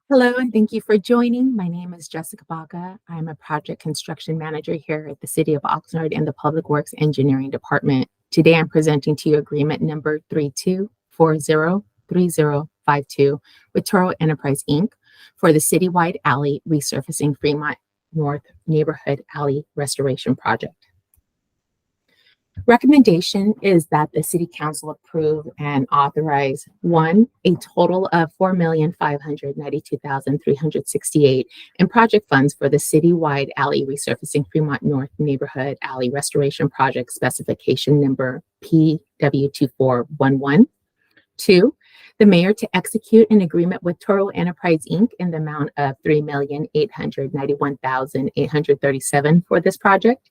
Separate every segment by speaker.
Speaker 1: Hello, and thank you for joining. My name is Jessica Baca. I'm a project construction manager here at the City of Oxnard in the Public Works Engineering Department. Today, I'm presenting to you agreement number 32403052 with Toro Enterprise Inc. for the citywide alley resurfacing Fremont North Neighborhood Alley Restoration Project. Recommendation is that the City Council approve and authorize one, a total of $4,592,368 in project funds for the citywide alley resurfacing Fremont North Neighborhood Alley Restoration Project specification number PW2411. Two, the mayor to execute an agreement with Toro Enterprise Inc. in the amount of $3,891,837 for this project.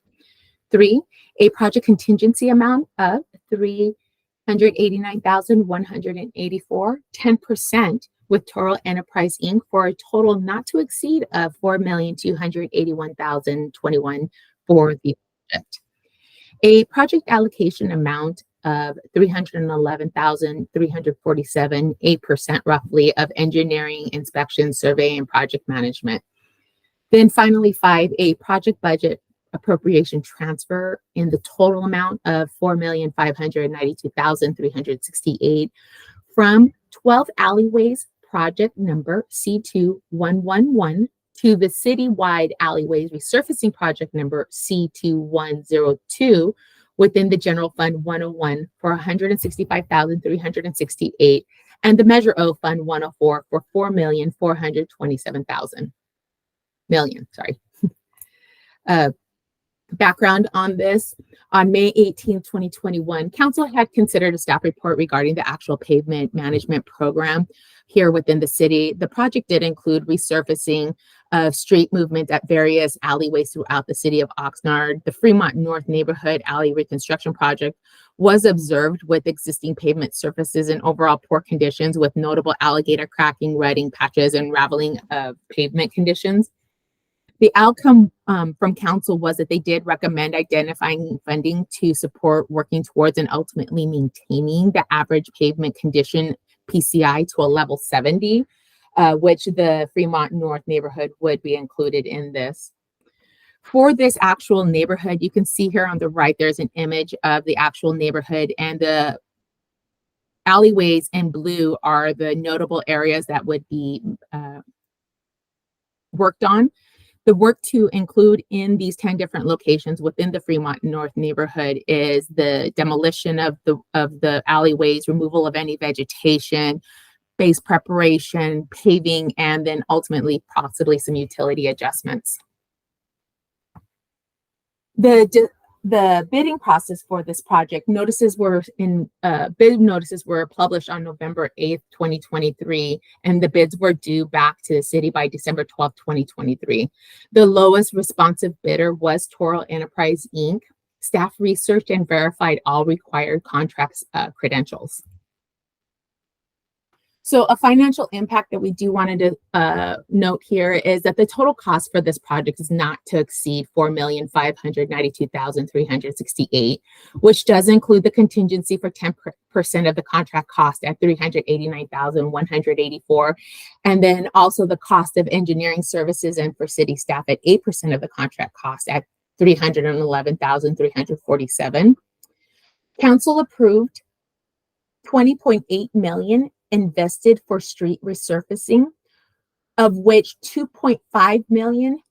Speaker 1: Three, a project contingency amount of $389,184, 10% with Toro Enterprise Inc. for a total not to exceed of $4,281,021 for the project. A project allocation amount of $311,347, 8% roughly of engineering, inspection, survey, and project management. Then finally, five, a project budget appropriation transfer in the total amount of $4,592,368 from 12 alleyways project number C2111 to the citywide alleyways resurfacing project number C2102 within the general fund 101 for $165,368 and the measure O fund 104 for $4,427,000 million. Background on this: on May 18, 2021, Council had considered a staff report regarding the actual pavement management program here within the city. The project did include resurfacing of street movement at various alleyways throughout the city of Oxnard. The Fremont North Neighborhood Alley Reconstruction Project was observed with existing pavement surfaces in overall poor conditions with notable alligator cracking, rutting patches, and raveling of pavement conditions. The outcome from council was that they did recommend identifying funding to support working towards and ultimately maintaining the average pavement condition PCI to a level 70, which the Fremont North neighborhood would be included in this. For this actual neighborhood, you can see here on the right, there's an image of the actual neighborhood, and the alleyways in blue are the notable areas that would be worked on. The work to include in these 10 different locations within the Fremont North neighborhood is the demolition of the alleyways, removal of any vegetation, base preparation, paving, and then ultimately possibly some utility adjustments. The bidding process for this project, bid notices were published on November 8th, 2023, and the bids were due back to the city by December 12th, 2023. The lowest responsive bidder was Toro Enterprise Inc. Staff researched and verified all required contracts credentials. So a financial impact that we do wanted to note here is that the total cost for this project is not to exceed $4,592,368, which does include the contingency for 10% of the contract cost at $389,184, and then also the cost of engineering services and for city staff at 8% of the contract cost at $311,347. Council approved $20.8 million invested for street resurfacing, of which 2.25 million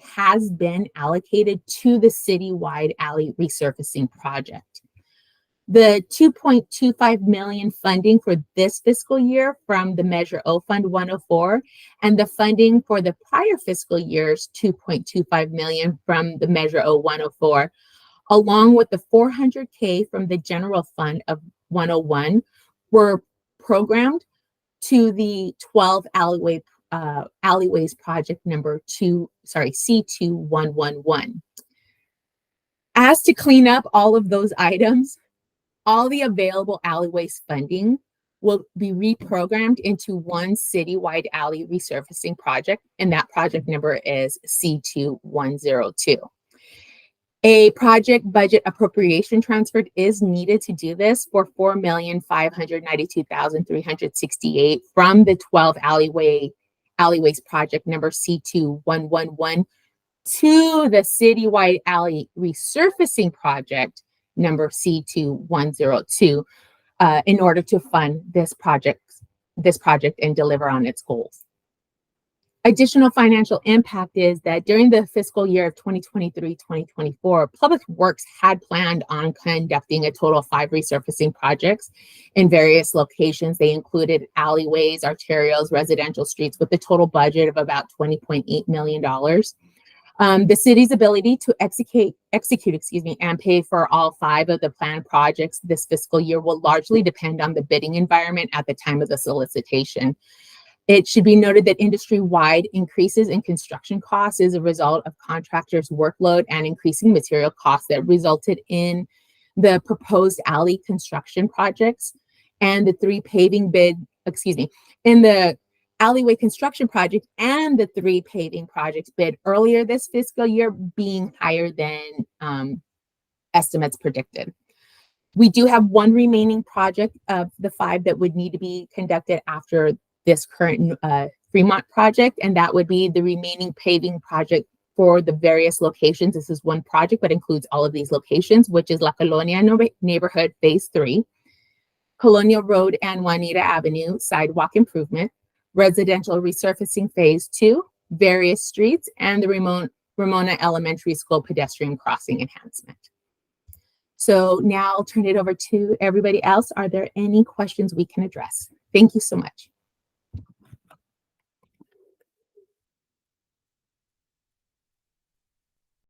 Speaker 1: has been allocated to the citywide alley resurfacing project. The 2.25 million funding for this fiscal year from the Measure O Fund 104 and the funding for the prior fiscal year's 2.25 million from the Measure O 104, along with the $400K from the general fund of 101, were programmed to the 12 alleyways project number C2111. As to clean up all of those items, all the available alleyways funding will be reprogrammed into one citywide alley resurfacing project, and that project number is C2102. A project budget appropriation transfer is needed to do this for $4,592,368 from the 12 alleyways project number C2111 to the citywide alley resurfacing project number C2102 in order to fund this project and deliver on its goals. Additional financial impact is that during the fiscal year of 2023-2024, Public Works had planned on conducting a total of 5 resurfacing projects in various locations. They included alleyways, arterials, residential streets, with a total budget of about $20.8 million. The city's ability to execute, and pay for all 5 of the planned projects this fiscal year will largely depend on the bidding environment at the time of the solicitation. It should be noted that industry-wide increases in construction costs is a result of contractors' workload and increasing material costs that resulted in the proposed alley construction projects and the 3 paving in the alleyway construction project and the 3 paving projects bid earlier this fiscal year being higher than estimates predicted. We do have 1 remaining project of the 5 that would need to be conducted after this current Fremont project, and that would be the remaining paving project for the various locations. This is 1 project, but includes all of these locations, which is La Colonia Neighborhood Phase 3, Colonial Road and Juanita Avenue Sidewalk Improvement, Residential Resurfacing Phase 2, various streets, and the Ramona Elementary School pedestrian crossing enhancement. So now I'll turn it over to everybody else. Are there any questions we can address? Thank you so much.